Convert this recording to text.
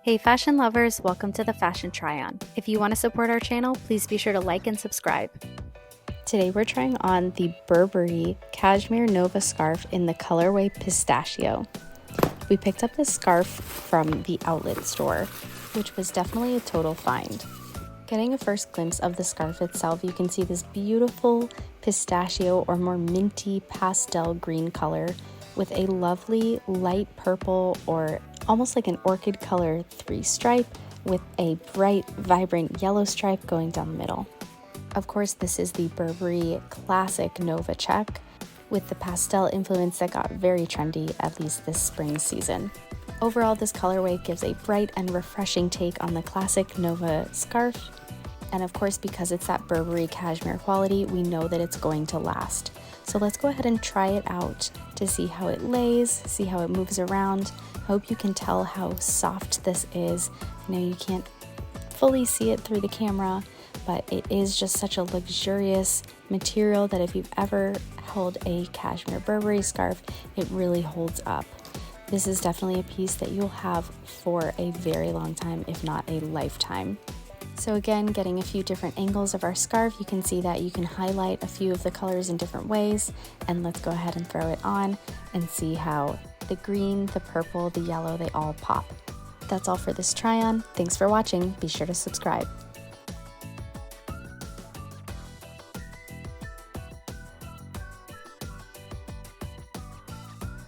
Hey fashion lovers, welcome to the Fashion Try-On. If you want to support our channel, please be sure to like and subscribe. Today we're trying on the Burberry Cashmere Nova scarf in the colorway Pistachio. We picked up this scarf from the outlet store, which was definitely a total find. Getting a first glimpse of the scarf itself, you can see this beautiful pistachio or more minty pastel green color with a lovely light purple or almost like an orchid color 3 stripe with a bright, vibrant yellow stripe going down the middle. Of course, this is the Burberry classic Nova check with the pastel influence that got very trendy, at least this spring season. Overall, this colorway gives a bright and refreshing take on the classic Nova scarf. And of course, because it's that Burberry cashmere quality, we know that it's going to last. So let's go ahead and try it out to see how it lays, see how it moves around. Hope you can tell how soft this is. I know you can't fully see it through the camera, but it is just such a luxurious material that if you've ever held a cashmere Burberry scarf, it really holds up. This is definitely a piece that you'll have for a very long time, if not a lifetime. So again, getting a few different angles of our scarf, you can see that you can highlight a few of the colors in different ways. And let's go ahead and throw it on and see how the green, the purple, the yellow, they all pop. That's all for this try on. Thanks for watching. Be sure to subscribe.